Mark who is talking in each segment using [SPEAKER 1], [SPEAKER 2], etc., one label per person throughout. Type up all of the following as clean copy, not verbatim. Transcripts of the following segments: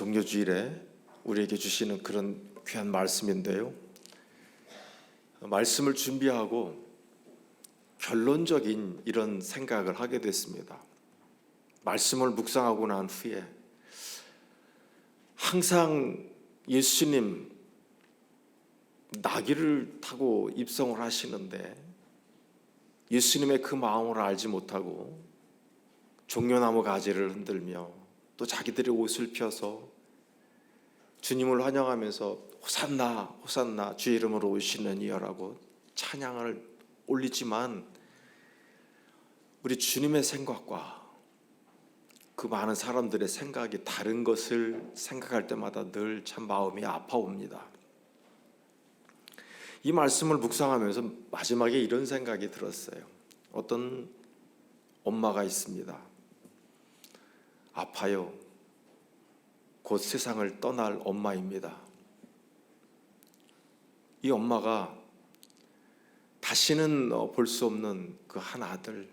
[SPEAKER 1] 종료주일에 우리에게 주시는 그런 귀한 말씀인데요. 말씀을 준비하고 결론적인 이런 생각을 하게 됐습니다. 말씀을 묵상하고 난 후에 항상 예수님 나귀를 타고 입성을 하시는데 예수님의 그 마음을 알지 못하고 종려나무 가지를 흔들며 또 자기들의 옷을 펴서 주님을 환영하면서 호산나 호산나 주의 이름으로 오시는 이여라고 찬양을 올리지만 우리 주님의 생각과 그 많은 사람들의 생각이 다른 것을 생각할 때마다 늘 참 마음이 아파옵니다. 이 말씀을 묵상하면서 마지막에 이런 생각이 들었어요. 어떤 엄마가 있습니다. 아파요. 곧 세상을 떠날 엄마입니다. 이 엄마가 다시는 볼 수 없는 그 한 아들,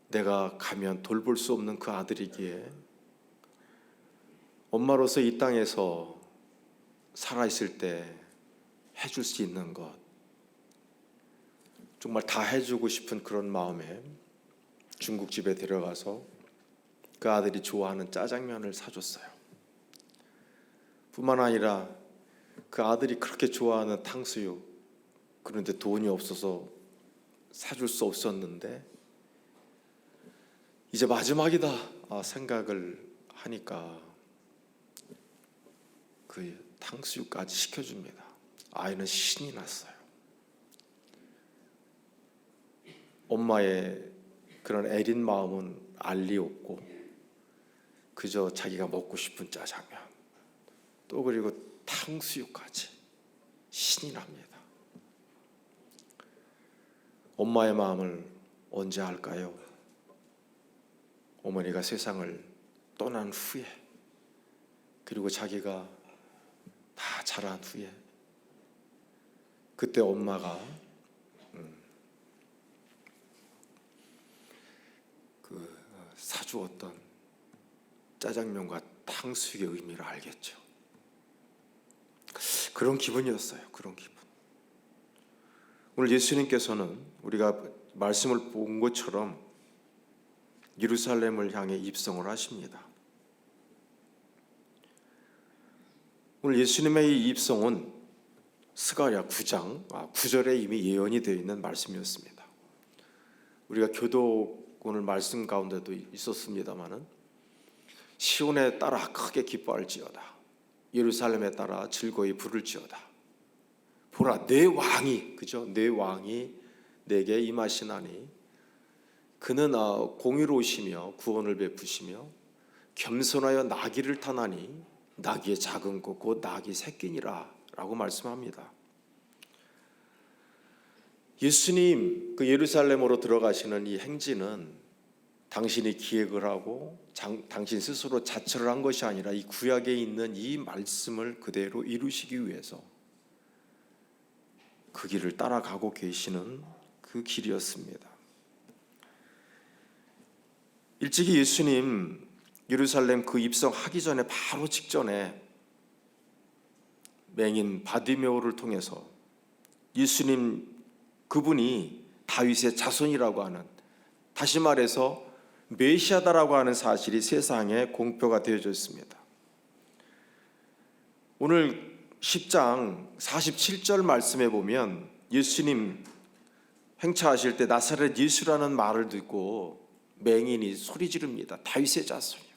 [SPEAKER 1] 내가 가면 돌볼 수 없는 그 아들이기에 엄마로서 이 땅에서 살아있을 때 해줄 수 있는 것, 정말 다 해주고 싶은 그런 마음에 중국집에 데려가서 그 아들이 좋아하는 짜장면을 사줬어요. 뿐만 아니라 그 아들이 그렇게 좋아하는 탕수육, 그런데 돈이 없어서 사줄 수 없었는데 이제 마지막이다 생각을 하니까 그 탕수육까지 시켜줍니다. 아이는 신이 났어요. 엄마의 그런 애린 마음은 알리 없고 그저 자기가 먹고 싶은 짜장면, 또 그리고 탕수육까지 신이 납니다. 엄마의 마음을 언제 알까요? 어머니가 세상을 떠난 후에, 그리고 자기가 다 자란 후에, 그때 엄마가 사주었던 짜장면과 탕수육의 의미를 알겠죠. 그런 기분이었어요. 그런 기분. 오늘 예수님께서는 우리가 말씀을 본 것처럼 예루살렘을 향해 입성을 하십니다. 오늘 예수님의 이 입성은 스가랴 9장 9절에 이미 예언이 되어 있는 말씀이었습니다. 우리가 교독 오늘 말씀 가운데도 있었습니다마는 시온에 따라 크게 기뻐할지어다, 예루살렘에 따라 즐거이 부를지어다. 보라, 내 왕이, 그죠? 내 왕이 내게 임하시나니 그는 공의로우시며 구원을 베푸시며 겸손하여 나귀를 타나니 나귀의 작은 것 곧 나귀 새끼니라 라고 말씀합니다. 예수님 그 예루살렘으로 들어가시는 이 행진은 당신이 기획을 하고 당신 스스로 자처를 한 것이 아니라 이 구약에 있는 이 말씀을 그대로 이루시기 위해서 그 길을 따라가고 계시는 그 길이었습니다. 일찍이 예수님 예루살렘 그 입성하기 전에 바로 직전에 맹인 바디메오를 통해서 예수님 그분이 다윗의 자손이라고 하는, 다시 말해서 메시아다라고 하는 사실이 세상에 공표가 되어졌습니다. 오늘 10장 47절 말씀에 보면 예수님 행차하실 때 나사렛 예수라는 말을 듣고 맹인이 소리 지릅니다. 다윗의 자손이요,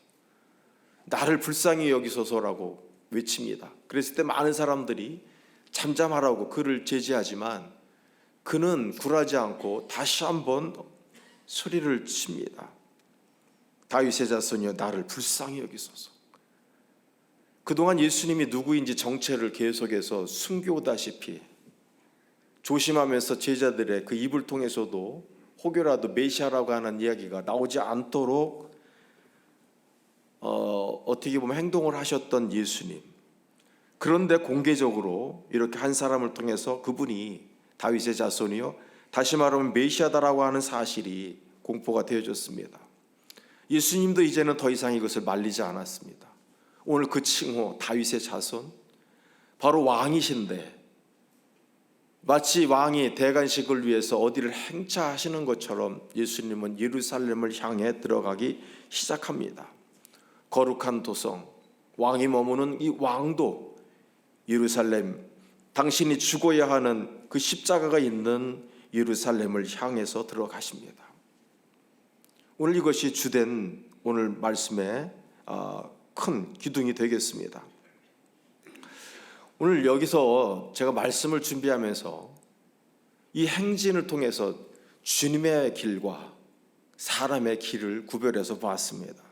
[SPEAKER 1] 나를 불쌍히 여기소서라고 외칩니다. 그랬을 때 많은 사람들이 잠잠하라고 그를 제지하지만 그는 굴하지 않고 다시 한번 소리를 칩니다. 다윗의 자손이여 나를 불쌍히 여기소서. 그동안 예수님이 누구인지 정체를 계속해서 숨겨오다시피 조심하면서 제자들의 그 입을 통해서도 혹여라도 메시아라고 하는 이야기가 나오지 않도록 어떻게 보면 행동을 하셨던 예수님. 그런데 공개적으로 이렇게 한 사람을 통해서 그분이 다윗의 자손이요, 다시 말하면 메시아다라고 하는 사실이 공포가 되어졌습니다. 예수님도 이제는 더 이상 이것을 말리지 않았습니다. 오늘 그 칭호 다윗의 자손, 바로 왕이신데 마치 왕이 대관식을 위해서 어디를 행차하시는 것처럼 예수님은 예루살렘을 향해 들어가기 시작합니다. 거룩한 도성, 왕이 머무는 이 왕도 예루살렘, 당신이 죽어야 하는 그 십자가가 있는 예루살렘을 향해서 들어가십니다. 오늘 이것이 주된 오늘 말씀의 큰 기둥이 되겠습니다. 오늘 여기서 제가 말씀을 준비하면서 이 행진을 통해서 주님의 길과 사람의 길을 구별해서 보았습니다.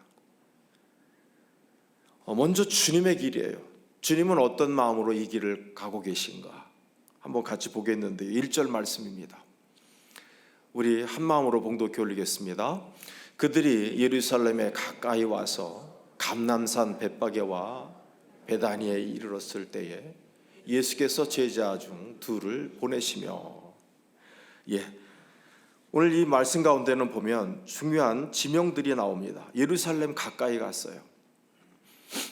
[SPEAKER 1] 먼저 주님의 길이에요. 주님은 어떤 마음으로 이 길을 가고 계신가 한번 같이 보겠는데요. 1절 말씀입니다. 우리 한 마음으로 봉독해 올리겠습니다. 그들이 예루살렘에 가까이 와서 감람산 벳바게와 베다니에 이르렀을 때에 예수께서 제자 중 둘을 보내시며, 오늘 이 말씀 가운데는 보면 중요한 지명들이 나옵니다. 예루살렘 가까이 갔어요.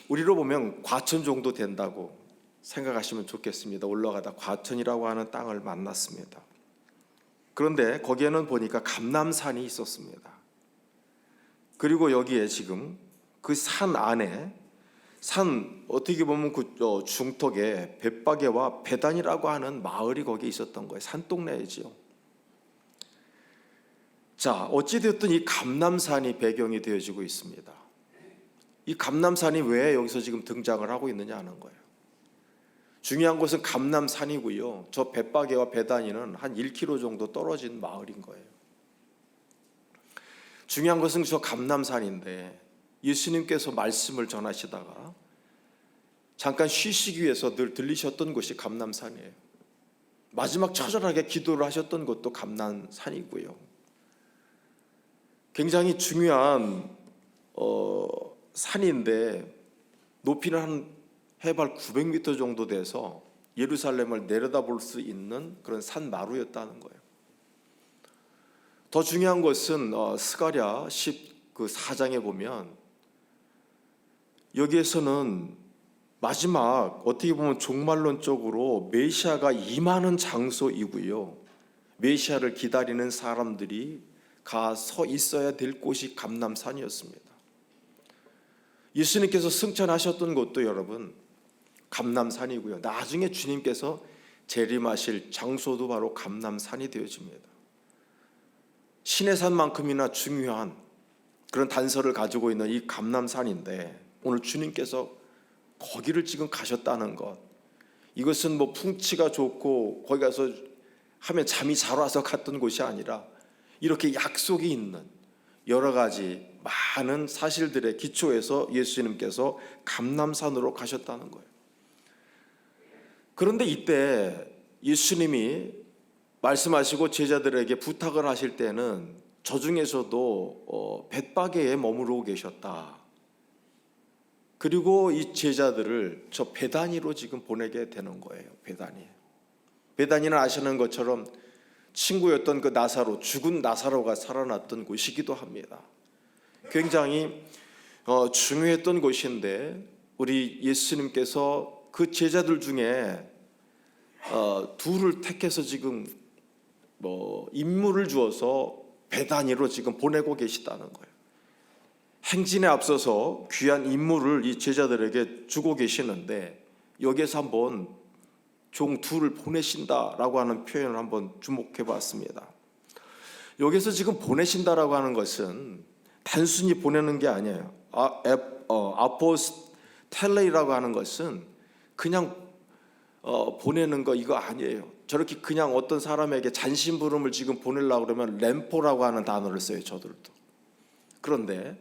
[SPEAKER 1] 우리로 보면 과천 정도 된다고 생각하시면 좋겠습니다. 올라가다 과천이라고 하는 땅을 만났습니다. 그런데 거기에는 보니까 감람산이 있었습니다. 그리고 여기에 지금 그 산 안에 어떻게 보면 그 중턱에 벳바게와 베단이라고 하는 마을이 거기에 있었던 거예요. 산동네이지요. 자, 어찌되었든 이 감람산이 배경이 되어지고 있습니다. 이 감람산이 왜 여기서 지금 등장을 하고 있느냐 하는 거예요. 중요한 것은 감람산이고요. 저 벳바게와 베다니는 한 1km 정도 떨어진 마을인 거예요. 중요한 것은 저 감람산인데 예수님께서 말씀을 전하시다가 잠깐 쉬시기 위해서 늘 들리셨던 곳이 감람산이에요. 마지막 처절하게 기도를 하셨던 곳도 감람산이고요. 굉장히 중요한 산인데 높이는 한 해발 900m 정도 돼서 예루살렘을 내려다볼 수 있는 그런 산마루였다는 거예요. 더 중요한 것은 스가랴 14장에 보면 여기에서는 마지막 어떻게 보면 종말론적으로 메시아가 임하는 장소이고요. 메시아를 기다리는 사람들이 가 서 있어야 될 곳이 감람산이었습니다. 예수님께서 승천하셨던 곳도 여러분 감람산이고요. 나중에 주님께서 재림하실 장소도 바로 감람산이 되어집니다. 신의 산만큼이나 중요한 그런 단서를 가지고 있는 이 감람산인데 오늘 주님께서 거기를 지금 가셨다는 것, 이것은 뭐 풍치가 좋고 거기 가서 하면 잠이 잘 와서 갔던 곳이 아니라 이렇게 약속이 있는 여러 가지 많은 사실들의 기초에서 예수님께서 감람산으로 가셨다는 거예요. 그런데 이때 예수님이 말씀하시고 제자들에게 부탁을 하실 때는 저 중에서도 벳바게에 머무르고 계셨다. 그리고 이 제자들을 저 베다니로 지금 보내게 되는 거예요. 베다니는 아시는 것처럼 친구였던 그 나사로, 죽은 나사로가 살아났던 곳이기도 합니다. 굉장히 중요했던 곳인데 우리 예수님께서 그 제자들 중에 둘을 택해서 지금 임무를 주어서 베다니로 지금 보내고 계시다는 거예요. 행진에 앞서서 귀한 임무를 이 제자들에게 주고 계시는데 여기에서 한번 종 둘을 보내신다라고 하는 표현을 한번 주목해 봤습니다. 여기서 지금 보내신다라고 하는 것은 단순히 보내는 게 아니에요. 아포스텔레이라고 하는 것은 그냥 보내는 거 이거 아니에요. 저렇게 그냥 어떤 사람에게 잔심부름을 지금 보내려고 그러면 램포라고 하는 단어를 써요. 저들도. 그런데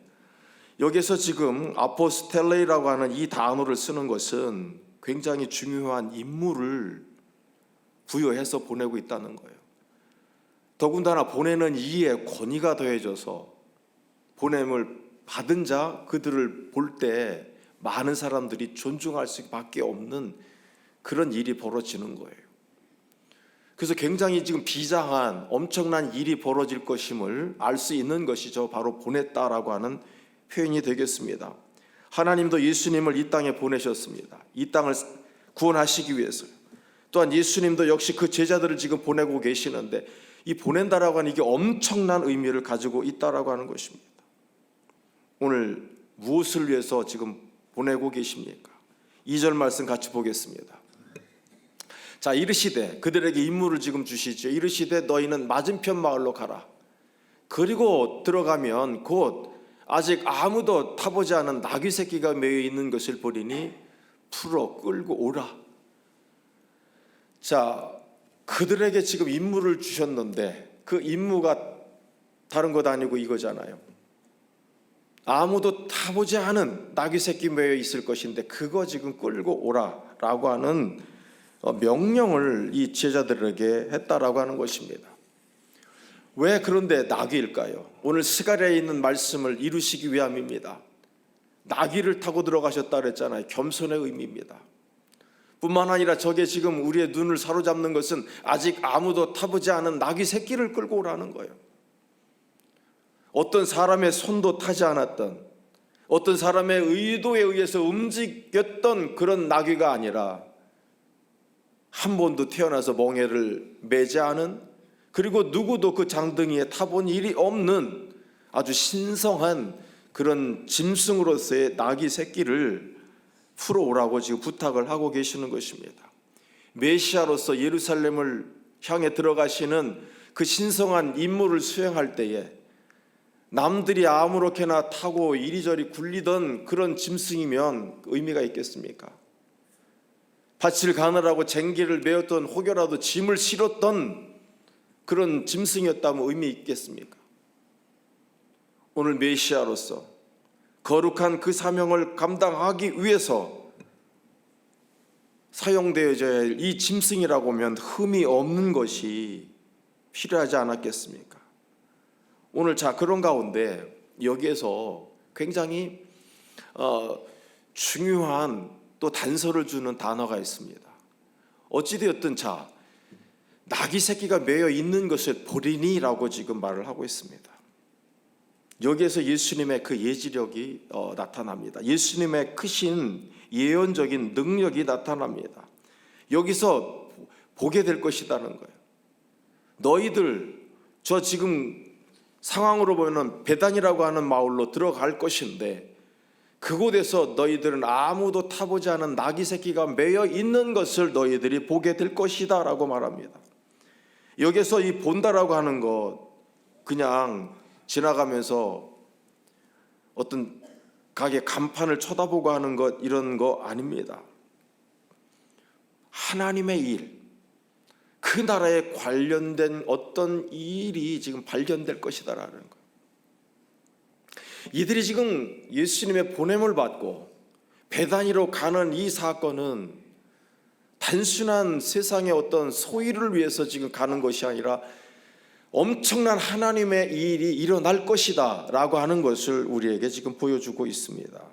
[SPEAKER 1] 여기서 지금 아포스텔레이라고 하는 이 단어를 쓰는 것은 굉장히 중요한 임무를 부여해서 보내고 있다는 거예요. 더군다나 보내는 이에 권위가 더해져서 보냄을 받은 자 그들을 볼 때 많은 사람들이 존중할 수밖에 없는 그런 일이 벌어지는 거예요. 그래서 굉장히 지금 비장한 엄청난 일이 벌어질 것임을 알 수 있는 것이죠. 바로 보냈다라고 하는 표현이 되겠습니다. 하나님도 예수님을 이 땅에 보내셨습니다. 이 땅을 구원하시기 위해서요. 또한 예수님도 역시 그 제자들을 지금 보내고 계시는데, 이 보낸다라고 하는 이게 엄청난 의미를 가지고 있다라고 하는 것입니다. 오늘 무엇을 위해서 지금 보내고 계십니까? 2절 말씀 같이 보겠습니다. 자, 이르시되, 그들에게 임무를 지금 주시죠. 이르시되 너희는 맞은편 마을로 가라. 그리고 들어가면 곧 아직 아무도 타보지 않은 나귀 새끼가 매여 있는 것을 보리니 풀어 끌고 오라. 자, 그들에게 지금 임무를 주셨는데 그 임무가 다른 것 아니고 이거잖아요. 아무도 타보지 않은 나귀 새끼 매여 있을 것인데 그거 지금 끌고 오라라고 하는 명령을 이 제자들에게 했다라고 하는 것입니다. 왜 그런데 나귀일까요? 오늘 스가랴에 있는 말씀을 이루시기 위함입니다. 나귀를 타고 들어가셨다 그랬잖아요. 겸손의 의미입니다. 뿐만 아니라 저게 지금 우리의 눈을 사로잡는 것은 아직 아무도 타보지 않은 나귀 새끼를 끌고 오라는 거예요. 어떤 사람의 손도 타지 않았던, 어떤 사람의 의도에 의해서 움직였던 그런 나귀가 아니라 한 번도 태어나서 멍에를 매지 않은, 그리고 누구도 그 장등이에 타본 일이 없는 아주 신성한 그런 짐승으로서의 나귀 새끼를 풀어오라고 지금 부탁을 하고 계시는 것입니다. 메시아로서 예루살렘을 향해 들어가시는 그 신성한 임무를 수행할 때에 남들이 아무렇게나 타고 이리저리 굴리던 그런 짐승이면 의미가 있겠습니까? 밭을 가느라고 쟁기를 메었던, 혹여라도 짐을 실었던 그런 짐승이었다면 의미 있겠습니까? 오늘 메시아로서 거룩한 그 사명을 감당하기 위해서 사용되어져야 할 이 짐승이라고 하면 흠이 없는 것이 필요하지 않았겠습니까? 오늘 자, 그런 가운데 여기에서 굉장히 중요한 또 단서를 주는 단어가 있습니다. 어찌되었든 자, 나귀 새끼가 매여 있는 것을 보리니라고 지금 말을 하고 있습니다. 여기에서 예수님의 그 예지력이 나타납니다. 예수님의 크신 예언적인 능력이 나타납니다. 여기서 보게 될 것이라는 거예요. 너희들 저 지금 상황으로 보면 베단이라고 하는 마을로 들어갈 것인데 그곳에서 너희들은 아무도 타보지 않은 나귀 새끼가 매여 있는 것을 너희들이 보게 될 것이다 라고 말합니다. 여기서 이 본다라고 하는 것 그냥 지나가면서 어떤 가게 간판을 쳐다보고 하는 것, 이런 거 아닙니다. 하나님의 일, 그 나라에 관련된 어떤 일이 지금 발견될 것이다라는 거예요. 이들이 지금 예수님의 보냄을 받고 베다니로 가는 이 사건은 단순한 세상의 어떤 소유를 위해서 지금 가는 것이 아니라 엄청난 하나님의 일이 일어날 것이다 라고 하는 것을 우리에게 지금 보여주고 있습니다.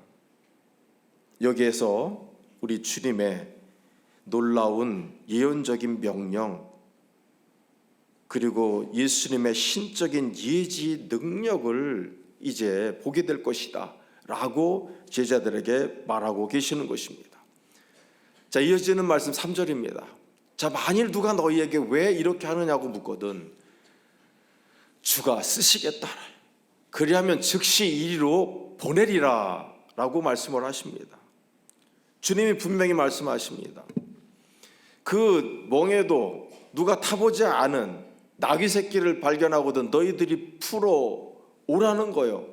[SPEAKER 1] 여기에서 우리 주님의 놀라운 예언적인 명령, 그리고 예수님의 신적인 예지 능력을 이제 보게 될 것이다 라고 제자들에게 말하고 계시는 것입니다. 자, 이어지는 말씀 3절입니다. 자, 만일 누가 너희에게 왜 이렇게 하느냐고 묻거든 주가 쓰시겠다, 그리하면 즉시 이리로 보내리라 라고 말씀을 하십니다. 주님이 분명히 말씀하십니다. 그 멍에도 누가 타보지 않은 나귀 새끼를 발견하거든 너희들이 풀어 오라는 거예요.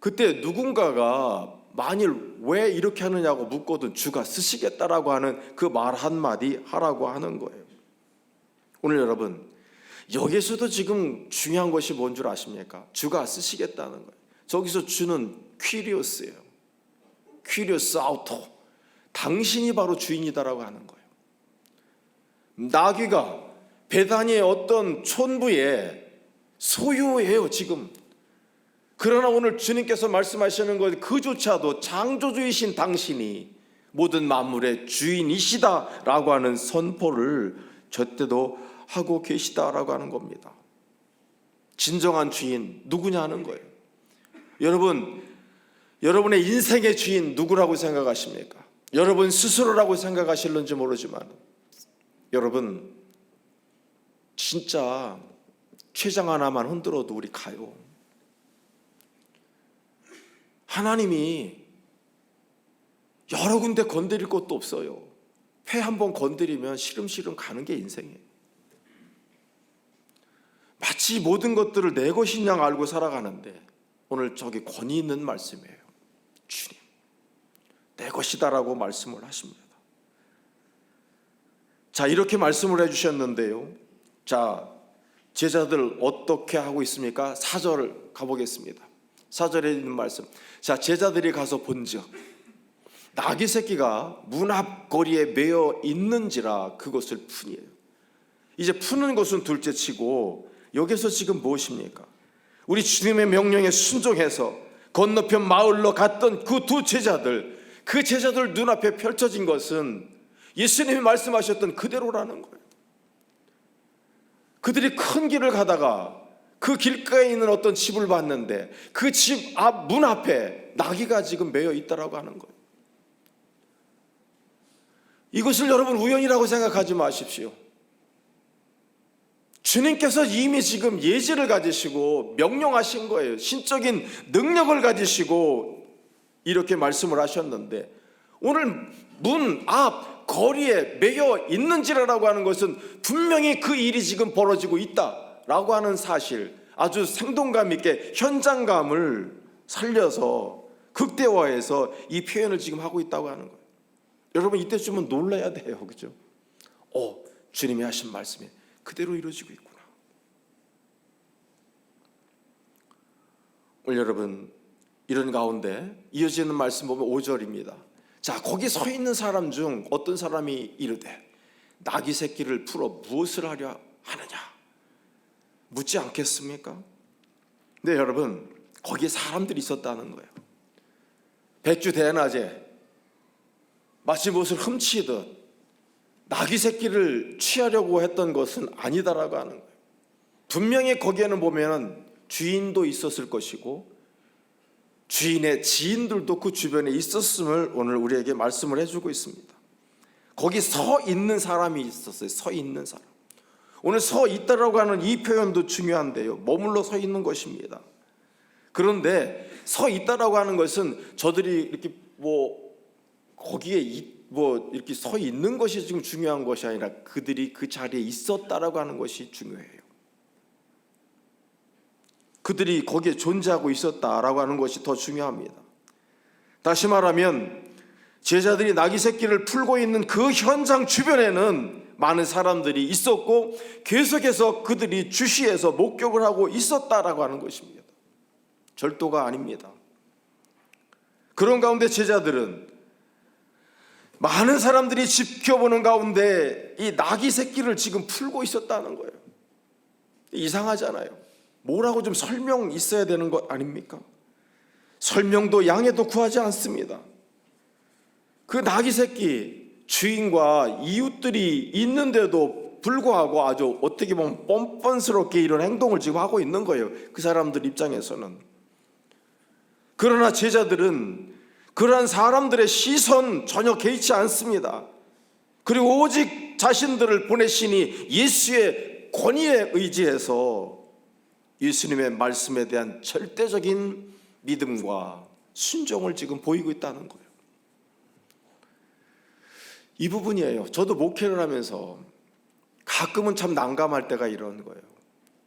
[SPEAKER 1] 그때 누군가가 만일 왜 이렇게 하느냐고 묻거든 주가 쓰시겠다라고 하는 그 말 한마디 하라고 하는 거예요. 오늘 여러분, 여기서도 지금 중요한 것이 뭔 줄 아십니까? 주가 쓰시겠다는 거예요. 저기서 주는 퀴리오스예요. 퀴리오스 아우토, 당신이 바로 주인이다라고 하는 거예요. 나귀가 베다니의 어떤 촌부의 소유예요 지금. 그러나 오늘 주님께서 말씀하시는 것 그조차도 창조주이신 당신이 모든 만물의 주인이시다라고 하는 선포를 저 때도 하고 계시다라고 하는 겁니다. 진정한 주인 누구냐 하는 거예요. 여러분의 인생의 주인 누구라고 생각하십니까? 여러분 스스로라고 생각하실는지 모르지만 여러분 진짜 췌장 하나만 흔들어도 우리 가요. 하나님이 여러 군데 건드릴 것도 없어요. 회 한 번 건드리면 시름시름 가는 게 인생이에요. 마치 모든 것들을 내 것인 양 알고 살아가는데 오늘 저기 권위 있는 말씀이에요. 주님, 내 것이다라고 말씀을 하십니다. 자, 이렇게 말씀을 해주셨는데요. 자, 제자들 어떻게 하고 있습니까? 4절 가보겠습니다. 4절에 있는 말씀. 자, 제자들이 가서 본즉 나귀 새끼가 문 앞 거리에 매여 있는지라 그것을 푸니에요. 이제 푸는 것은 둘째치고 여기서 지금 무엇입니까? 우리 주님의 명령에 순종해서 건너편 마을로 갔던 그 두 제자들, 그 제자들 눈앞에 펼쳐진 것은 예수님이 말씀하셨던 그대로라는 거예요. 그들이 큰 길을 가다가 그 길가에 있는 어떤 집을 봤는데 그 집 앞 문 앞에 나귀가 지금 매여 있다라고 하는 거예요. 이것을 여러분 우연이라고 생각하지 마십시오. 주님께서 이미 지금 예지를 가지시고 명령하신 거예요. 신적인 능력을 가지시고 이렇게 말씀을 하셨는데 오늘 문 앞 거리에 매여 있는지라고 하는 것은 분명히 그 일이 지금 벌어지고 있다라고 하는 사실, 아주 생동감 있게 현장감을 살려서 극대화해서 이 표현을 지금 하고 있다고 하는 거예요. 여러분 이때쯤은 놀라야 돼요. 그죠? 주님이 하신 말씀이 그대로 이루어지고 있구나. 오늘 여러분 이런 가운데 이어지는 말씀 보면 5절입니다. 자, 거기 서 있는 사람 중 어떤 사람이 이르되 나귀 새끼를 풀어 무엇을 하려 하느냐 묻지 않겠습니까? 네, 여러분 거기에 사람들이 있었다는 거예요. 백주 대낮에 마치 무엇을 훔치듯 나귀 새끼를 취하려고 했던 것은 아니다라고 하는 거예요. 분명히 거기에는 보면 주인도 있었을 것이고 주인의 지인들도 그 주변에 있었음을 오늘 우리에게 말씀을 해주고 있습니다. 거기 서 있는 사람이 있었어요. 서 있는 사람. 오늘 서 있다라고 하는 이 표현도 중요한데요. 머물러 서 있는 것입니다. 그런데 서 있다라고 하는 것은 저들이 이렇게 거기에 이렇게 서 있는 것이 지금 중요한 것이 아니라 그들이 그 자리에 있었다라고 하는 것이 중요해요. 그들이 거기에 존재하고 있었다라고 하는 것이 더 중요합니다. 다시 말하면 제자들이 나귀 새끼를 풀고 있는 그 현장 주변에는 많은 사람들이 있었고 계속해서 그들이 주시해서 목격을 하고 있었다라고 하는 것입니다. 절도가 아닙니다. 그런 가운데 제자들은 많은 사람들이 지켜보는 가운데 이 나귀 새끼를 지금 풀고 있었다는 거예요. 이상하잖아요. 뭐라고 좀 설명 있어야 되는 것 아닙니까? 설명도 양해도 구하지 않습니다. 그 나귀 새끼 주인과 이웃들이 있는데도 불구하고 아주 어떻게 보면 뻔뻔스럽게 이런 행동을 지금 하고 있는 거예요. 그 사람들 입장에서는. 그러나 제자들은 그러한 사람들의 시선 전혀 개의치 않습니다. 그리고 오직 자신들을 보내시니 예수의 권위에 의지해서 예수님의 말씀에 대한 절대적인 믿음과 순종을 지금 보이고 있다는 거예요. 이 부분이에요. 저도 목회를 하면서 가끔은 참 난감할 때가 이런 거예요.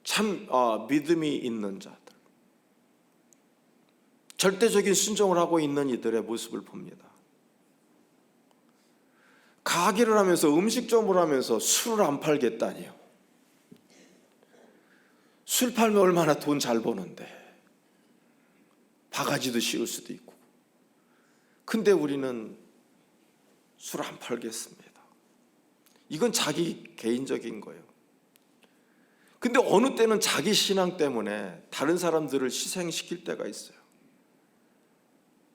[SPEAKER 1] 참 믿음이 있는 자들, 절대적인 순종을 하고 있는 이들의 모습을 봅니다. 가게를 하면서 음식점을 하면서 술을 안 팔겠다니요. 술 팔면 얼마나 돈 잘 버는데 바가지도 씌울 수도 있고. 근데 우리는 술 안 팔겠습니다. 이건 자기 개인적인 거예요. 근데 어느 때는 자기 신앙 때문에 다른 사람들을 희생시킬 때가 있어요.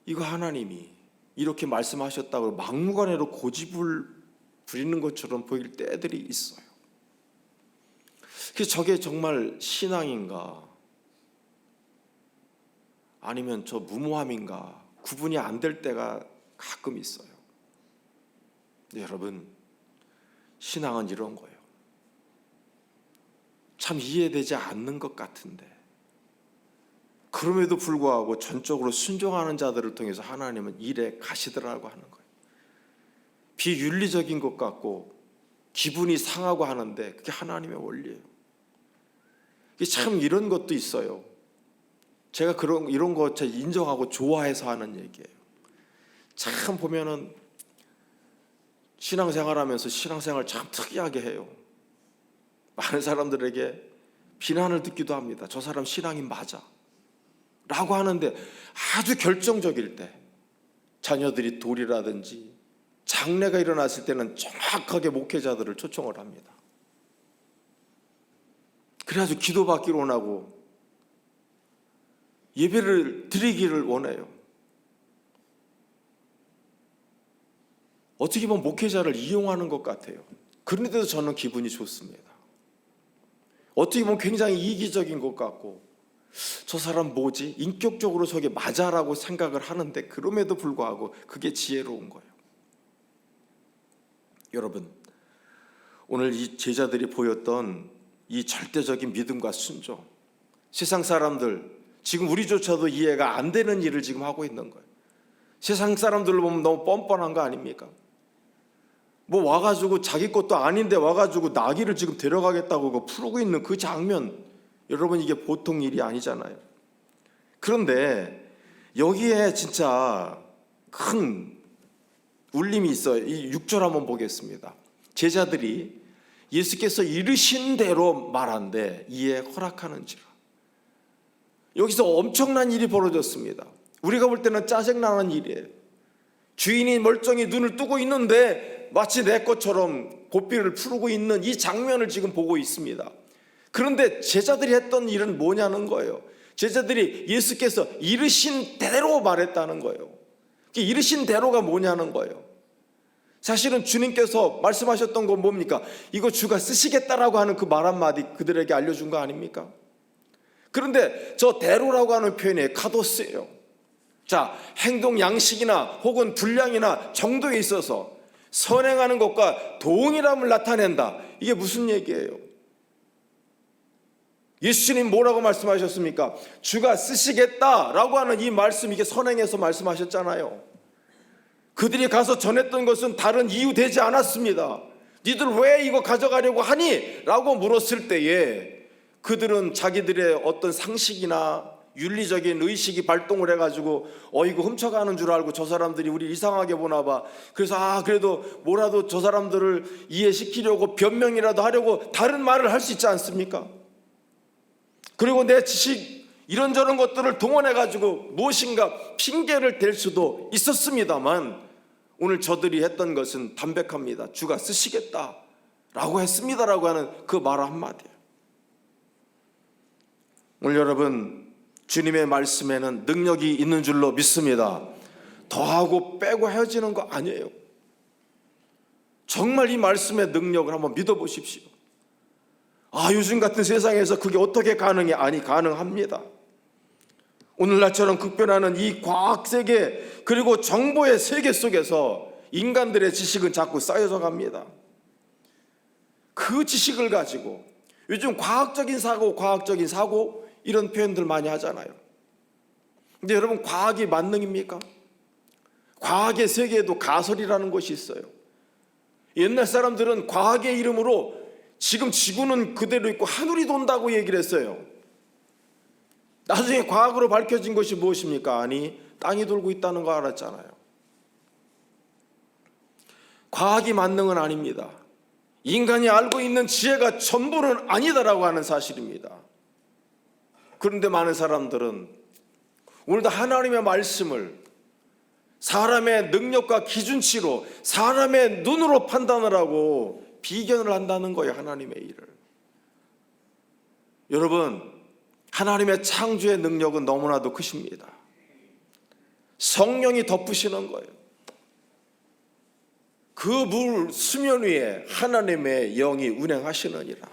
[SPEAKER 1] 이거 하나님이 이렇게 말씀하셨다고 막무가내로 고집을 부리는 것처럼 보일 때들이 있어요. 그래서 저게 정말 신앙인가 아니면 저 무모함인가 구분이 안 될 때가 가끔 있어요. 여러분, 신앙은 이런 거예요. 참 이해되지 않는 것 같은데 그럼에도 불구하고 전적으로 순종하는 자들을 통해서 하나님은 일에 가시더라고 하는 거예요. 비윤리적인 것 같고 기분이 상하고 하는데 그게 하나님의 원리예요. 참 이런 것도 있어요. 제가 이런 거 인정하고 좋아해서 하는 얘기예요. 참 보면은 신앙생활하면서 신앙생활 참 특이하게 해요. 많은 사람들에게 비난을 듣기도 합니다. 저 사람 신앙이 맞아 라고 하는데 아주 결정적일 때 자녀들이 돌이라든지 장례가 일어났을 때는 정확하게 목회자들을 초청을 합니다. 그래가지고 기도받기를 원하고 예배를 드리기를 원해요. 어떻게 보면 목회자를 이용하는 것 같아요. 그런데도 저는 기분이 좋습니다. 어떻게 보면 굉장히 이기적인 것 같고 저 사람 뭐지? 인격적으로 저게 맞아라고 생각을 하는데 그럼에도 불구하고 그게 지혜로운 거예요. 여러분, 오늘 이 제자들이 보였던 이 절대적인 믿음과 순종, 세상 사람들 지금 우리조차도 이해가 안 되는 일을 지금 하고 있는 거예요. 세상 사람들로 보면 너무 뻔뻔한 거 아닙니까? 뭐 와가지고 자기 것도 아닌데 와가지고 나귀를 지금 데려가겠다고 그거 풀고 있는 그 장면, 여러분 이게 보통 일이 아니잖아요. 그런데 여기에 진짜 큰 울림이 있어요. 이 6절 한번 보겠습니다. 제자들이 예수께서 이르신 대로 말한데 이에 허락하는지라. 여기서 엄청난 일이 벌어졌습니다. 우리가 볼 때는 짜증나는 일이에요. 주인이 멀쩡히 눈을 뜨고 있는데 마치 내 것처럼 고삐를 풀고 있는 이 장면을 지금 보고 있습니다. 그런데 제자들이 했던 일은 뭐냐는 거예요. 제자들이 예수께서 이르신 대로 말했다는 거예요. 이르신 대로가 뭐냐는 거예요. 사실은 주님께서 말씀하셨던 건 뭡니까? 이거 주가 쓰시겠다라고 하는 그 말 한마디 그들에게 알려준 거 아닙니까? 그런데 저 대로라고 하는 표현이 카도스예요. 자, 행동 양식이나 혹은 분량이나 정도에 있어서 선행하는 것과 동일함을 나타낸다. 이게 무슨 얘기예요? 예수님 뭐라고 말씀하셨습니까? 주가 쓰시겠다라고 하는 이 말씀, 이게 선행해서 말씀하셨잖아요. 그들이 가서 전했던 것은 다른 이유 되지 않았습니다. 니들 왜 이거 가져가려고 하니? 라고 물었을 때에 그들은 자기들의 어떤 상식이나 윤리적인 의식이 발동을 해가지고 이거 훔쳐가는 줄 알고 저 사람들이 우리 이상하게 보나 봐. 그래서 그래도 뭐라도 저 사람들을 이해시키려고 변명이라도 하려고 다른 말을 할 수 있지 않습니까? 그리고 내 지식 이런저런 것들을 동원해가지고 무엇인가 핑계를 댈 수도 있었습니다만 오늘 저들이 했던 것은 담백합니다. 주가 쓰시겠다라고 했습니다라고 하는 그 말 한마디예요. 오늘 여러분, 주님의 말씀에는 능력이 있는 줄로 믿습니다. 더하고 빼고 헤어지는 거 아니에요. 정말 이 말씀의 능력을 한번 믿어보십시오. 요즘 같은 세상에서 그게 어떻게 가능해? 아니, 가능합니다. 오늘날처럼 급변하는 이 과학세계 그리고 정보의 세계 속에서 인간들의 지식은 자꾸 쌓여져 갑니다. 그 지식을 가지고 요즘 과학적인 사고 이런 표현들 많이 하잖아요. 근데 여러분, 과학이 만능입니까? 과학의 세계에도 가설이라는 것이 있어요. 옛날 사람들은 과학의 이름으로 지금 지구는 그대로 있고 하늘이 돈다고 얘기를 했어요. 나중에 과학으로 밝혀진 것이 무엇입니까? 아니, 땅이 돌고 있다는 거 알았잖아요. 과학이 만능은 아닙니다. 인간이 알고 있는 지혜가 전부는 아니다라고 하는 사실입니다. 그런데 많은 사람들은 오늘도 하나님의 말씀을 사람의 능력과 기준치로 사람의 눈으로 판단을 하고 비견을 한다는 거예요. 하나님의 일을. 여러분, 하나님의 창조의 능력은 너무나도 크십니다. 성령이 덮으시는 거예요. 그 물 수면 위에 하나님의 영이 운행하시느니라.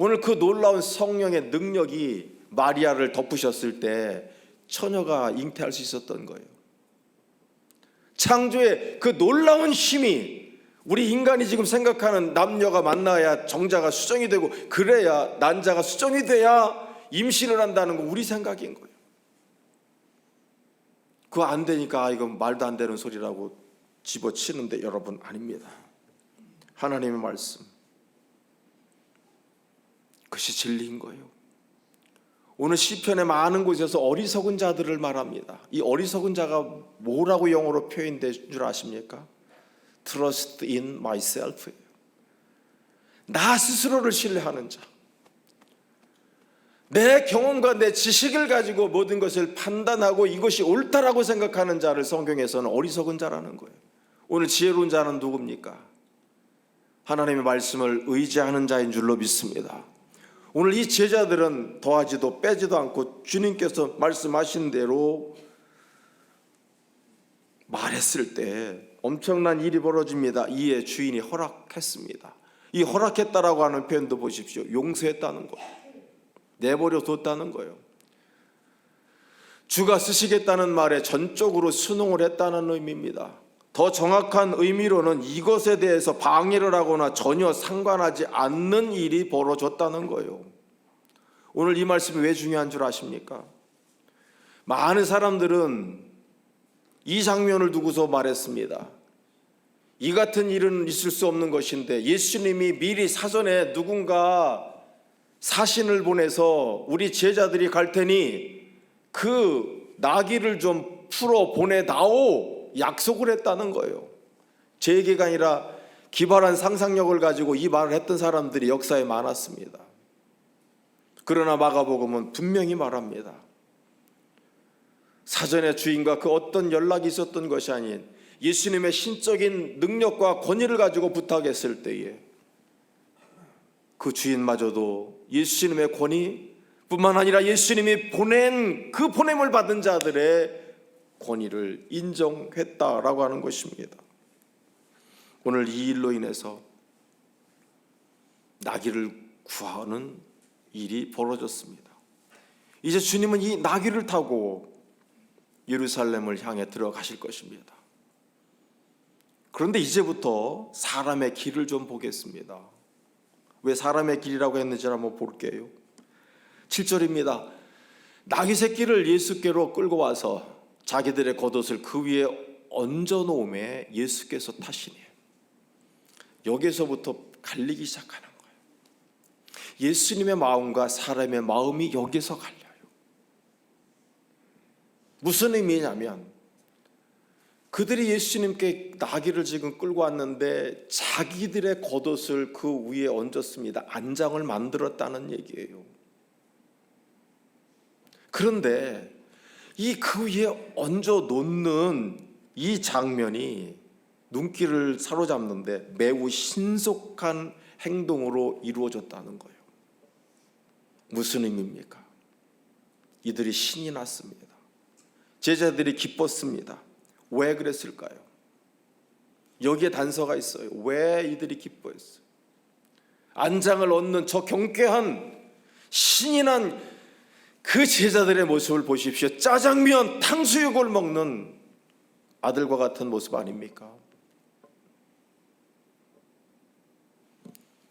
[SPEAKER 1] 오늘 그 놀라운 성령의 능력이 마리아를 덮으셨을 때 처녀가 잉태할 수 있었던 거예요. 창조의 그 놀라운 힘이 우리 인간이 지금 생각하는 남녀가 만나야 정자가 수정이 되고 그래야 난자가 수정이 돼야 임신을 한다는 거 우리 생각인 거예요. 그거 안 되니까 이건 말도 안 되는 소리라고 집어치는데 여러분, 아닙니다. 하나님의 말씀, 그것이 진리인 거예요. 오늘 시편의 많은 곳에서 어리석은 자들을 말합니다. 이 어리석은 자가 뭐라고 영어로 표현된 줄 아십니까? Trust in myself. 나 스스로를 신뢰하는 자, 내 경험과 내 지식을 가지고 모든 것을 판단하고 이것이 옳다라고 생각하는 자를 성경에서는 어리석은 자라는 거예요. 오늘 지혜로운 자는 누굽니까? 하나님의 말씀을 의지하는 자인 줄로 믿습니다. 오늘 이 제자들은 더하지도 빼지도 않고 주님께서 말씀하신 대로 말했을 때 엄청난 일이 벌어집니다. 이에 주인이 허락했습니다. 이 허락했다라고 하는 표현도 보십시오. 용서했다는 거예요. 내버려 뒀다는 거예요. 주가 쓰시겠다는 말에 전적으로 순응을 했다는 의미입니다. 더 정확한 의미로는 이것에 대해서 방해를 하거나 전혀 상관하지 않는 일이 벌어졌다는 거예요. 오늘 이 말씀이 왜 중요한 줄 아십니까? 많은 사람들은 이 장면을 두고서 말했습니다. 이 같은 일은 있을 수 없는 것인데 예수님이 미리 사전에 누군가 사신을 보내서 우리 제자들이 갈 테니 그 나귀를 좀 풀어 보내다오 약속을 했다는 거예요. 제 얘기가 아니라 기발한 상상력을 가지고 이 말을 했던 사람들이 역사에 많았습니다. 그러나 마가복음은 분명히 말합니다. 사전에 주인과 그 어떤 연락이 있었던 것이 아닌 예수님의 신적인 능력과 권위를 가지고 부탁했을 때에 그 주인마저도 예수님의 권위 뿐만 아니라 예수님이 보낸 그 보냄을 받은 자들의 권위를 인정했다라고 하는 것입니다. 오늘 이 일로 인해서 나귀를 구하는 일이 벌어졌습니다. 이제 주님은 이 나귀를 타고 예루살렘을 향해 들어가실 것입니다. 그런데 이제부터 사람의 길을 좀 보겠습니다. 왜 사람의 길이라고 했는지 한번 볼게요. 7절입니다. 나귀 새끼를 예수께로 끌고 와서 자기들의 겉옷을 그 위에 얹어놓음에 예수께서 타시니. 여기서부터 갈리기 시작하는 거예요. 예수님의 마음과 사람의 마음이 여기서 갈려요. 무슨 의미냐면 그들이 예수님께 나귀를 지금 끌고 왔는데 자기들의 겉옷을 그 위에 얹었습니다. 안장을 만들었다는 얘기예요. 그런데 이 그 위에 얹어 놓는 이 장면이 눈길을 사로잡는데 매우 신속한 행동으로 이루어졌다는 거예요. 무슨 의미입니까? 이들이 신이 났습니다. 제자들이 기뻤습니다. 왜 그랬을까요? 여기에 단서가 있어요. 왜 이들이 기뻐했어요? 안장을 얻는 저 경쾌한 신이 난 그 제자들의 모습을 보십시오. 짜장면, 탕수육을 먹는 아들과 같은 모습 아닙니까?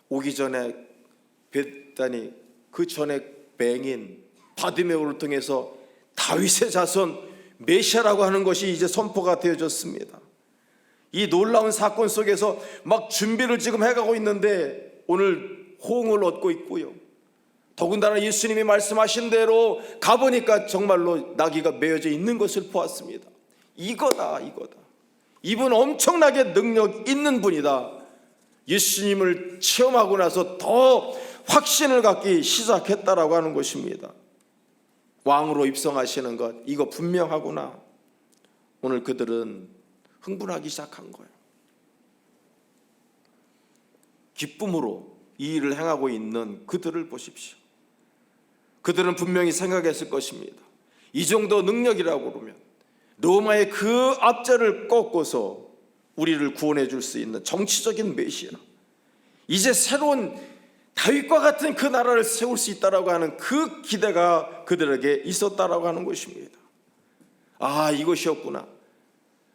[SPEAKER 1] 오기 전에 베다니, 그 전에 맹인 바디메오를 통해서 다윗의 자손 메시아라고 하는 것이 이제 선포가 되어졌습니다. 이 놀라운 사건 속에서 막 준비를 지금 해가고 있는데 오늘 호응을 얻고 있고요. 더군다나 예수님이 말씀하신 대로 가보니까 정말로 나귀가 메어져 있는 것을 보았습니다. 이거다. 이분 엄청나게 능력 있는 분이다. 예수님을 체험하고 나서 더 확신을 갖기 시작했다라고 하는 것입니다. 왕으로 입성하시는 것, 이거 분명하구나. 오늘 그들은 흥분하기 시작한 거예요. 기쁨으로 이 일을 행하고 있는 그들을 보십시오. 그들은 분명히 생각했을 것입니다. 이 정도 능력이라고 그러면 로마의 그 압제를 꺾고서 우리를 구원해 줄 수 있는 정치적인 메시아, 이제 새로운 다윗과 같은 그 나라를 세울 수 있다라고 하는 그 기대가 그들에게 있었다라고 하는 것입니다. 아, 이것이었구나.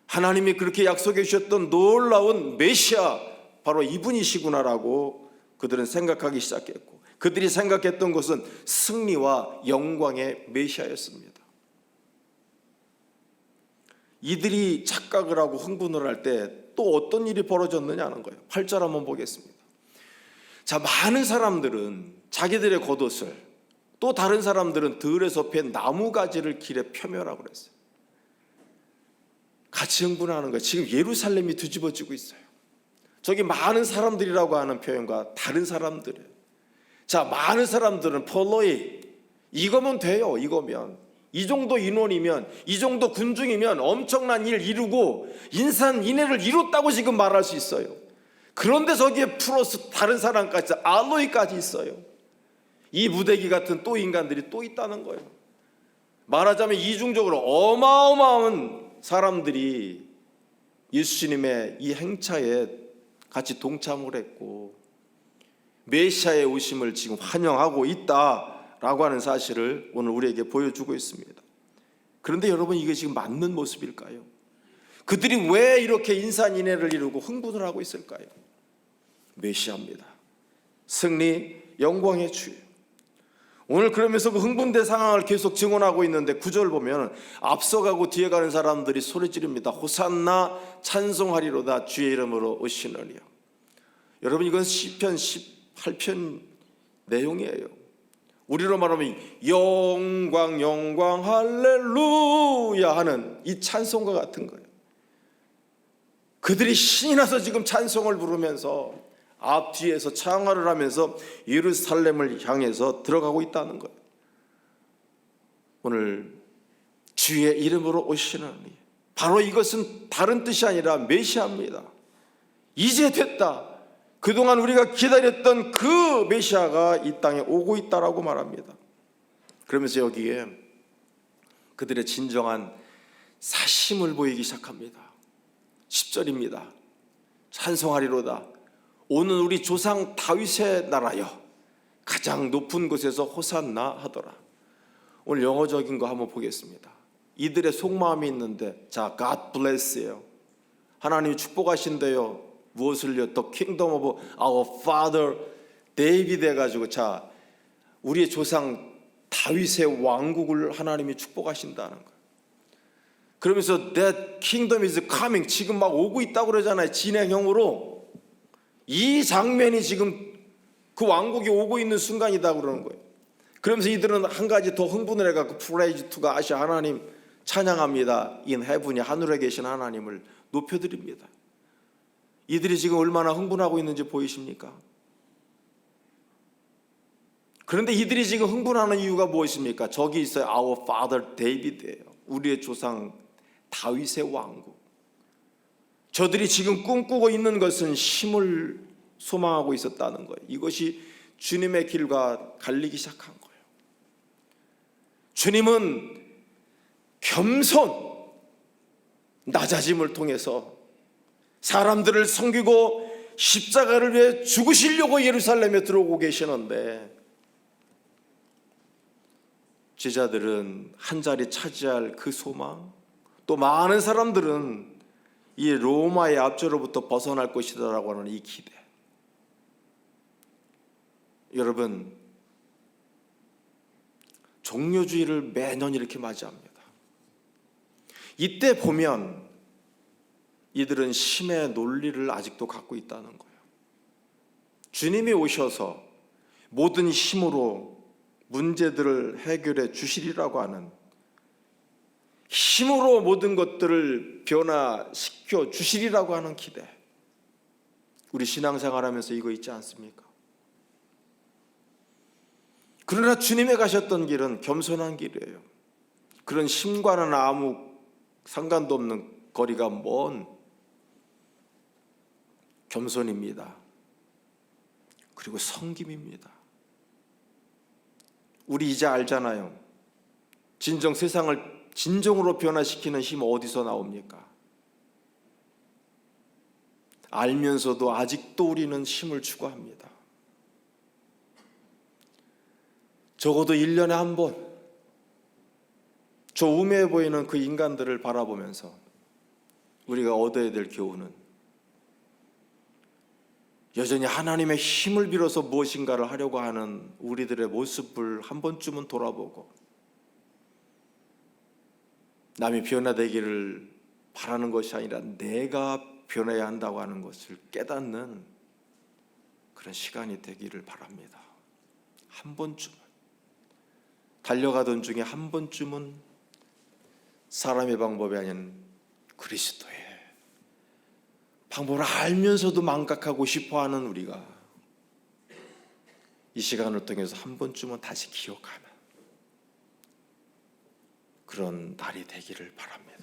[SPEAKER 1] 하나님이 그렇게 약속해 주셨던 놀라운 메시아, 바로 이분이시구나라고 그들은 생각하기 시작했고, 그들이 생각했던 것은 승리와 영광의 메시아였습니다. 이들이 착각을 하고 흥분을 할 때 또 어떤 일이 벌어졌느냐 하는 거예요. 8절 한번 보겠습니다. 자, 많은 사람들은 자기들의 겉옷을, 또 다른 사람들은 들에서 팬 나무가지를 길에 펴매라고 그랬어요. 같이 흥분하는 거예요. 지금 예루살렘이 뒤집어지고 있어요. 저기 많은 사람들이라고 하는 표현과 다른 사람들이에요. 자, 많은 사람들은 폴로이, 이거면 돼요. 이거면 이 정도 인원이면, 이 정도 군중이면 엄청난 일을 이루고 인산인해를 이뤘다고 지금 말할 수 있어요. 그런데 저기에 플러스 다른 사람까지, 알로이까지 있어요. 이 무대기 같은 또 인간들이 또 있다는 거예요. 말하자면 이중적으로 어마어마한 사람들이 예수님의 이 행차에 같이 동참을 했고 메시아의 오심을 지금 환영하고 있다라고 하는 사실을 오늘 우리에게 보여주고 있습니다. 그런데 여러분, 이게 지금 맞는 모습일까요? 그들이 왜 이렇게 인산인해를 이루고 흥분을 하고 있을까요? 메시아입니다. 승리, 영광의 주예요. 오늘 그러면서 그 흥분된 상황을 계속 증언하고 있는데 9절 보면 앞서가고 뒤에 가는 사람들이 소리 지릅니다. 호산나, 찬송하리로다, 주의 이름으로 오시느니요. 여러분, 이건 시편 18편 내용이에요. 우리로 말하면 영광 영광 할렐루야 하는 이 찬송과 같은 거예요. 그들이 신이 나서 지금 찬송을 부르면서 앞뒤에서 창화를 하면서 예루살렘을 향해서 들어가고 있다는 거예요. 오늘 주의 이름으로 오시느니, 바로 이것은 다른 뜻이 아니라 메시아입니다. 이제 됐다. 그동안 우리가 기다렸던 그 메시아가 이 땅에 오고 있다라고 말합니다. 그러면서 여기에 그들의 진정한 사심을 보이기 시작합니다. 10절입니다. 찬송하리로다. 오는 우리 조상 다윗의 나라여, 가장 높은 곳에서 호산나 하더라. 오늘 영어적인 거 한번 보겠습니다. 이들의 속마음이 있는데, 자, God bless예요. 하나님이 축복하신대요. 무엇을요? The kingdom of our father David 해가지고, 자, 우리의 조상 다윗의 왕국을 하나님이 축복하신다는 거예요. 그러면서 that kingdom is coming, 지금 막 오고 있다고 그러잖아요. 진행형으로. 이 장면이 지금 그 왕국이 오고 있는 순간이다 그러는 거예요. 그러면서 이들은 한 가지 더 흥분을 해갖고 praise to God, 하나님 찬양합니다. in heaven이, 하늘에 계신 하나님을 높여드립니다. 이들이 지금 얼마나 흥분하고 있는지 보이십니까? 그런데 이들이 지금 흥분하는 이유가 무엇입니까? 저기 있어요. Our father David예요. 우리의 조상 다윗의 왕국. 저들이 지금 꿈꾸고 있는 것은 힘을 소망하고 있었다는 거예요. 이것이 주님의 길과 갈리기 시작한 거예요. 주님은 겸손, 낮아짐을 통해서 사람들을 섬기고 십자가를 위해 죽으시려고 예루살렘에 들어오고 계시는데, 제자들은 한 자리 차지할 그 소망, 또 많은 사람들은 이 로마의 압제로부터 벗어날 것이다라고 하는 이 기대. 여러분, 종료주의를 매년 이렇게 맞이합니다. 이때 보면 이들은 힘의 논리를 아직도 갖고 있다는 거예요. 주님이 오셔서 모든 힘으로 문제들을 해결해 주시리라고 하는, 힘으로 모든 것들을 변화시켜 주시리라고 하는 기대. 우리 신앙생활하면서 이거 있지 않습니까? 그러나 주님이 가셨던 길은 겸손한 길이에요. 그런 힘과는 아무 상관도 없는 거리가 먼 겸손입니다. 그리고 섬김입니다. 우리 이제 알잖아요. 진정 세상을 진정으로 변화시키는 힘 어디서 나옵니까? 알면서도 아직도 우리는 힘을 추구합니다. 적어도 1년에 한 번 저 우매해 보이는 그 인간들을 바라보면서 우리가 얻어야 될 교훈은 여전히 하나님의 힘을 빌어서 무엇인가를 하려고 하는 우리들의 모습을 한 번쯤은 돌아보고 남이 변화되기를 바라는 것이 아니라 내가 변해야 한다고 하는 것을 깨닫는 그런 시간이 되기를 바랍니다. 한 번쯤은 달려가던 중에 한 번쯤은 사람의 방법이 아닌 그리스도의 방법을 알면서도 망각하고 싶어하는 우리가 이 시간을 통해서 한 번쯤은 다시 기억하는 그런 날이 되기를 바랍니다.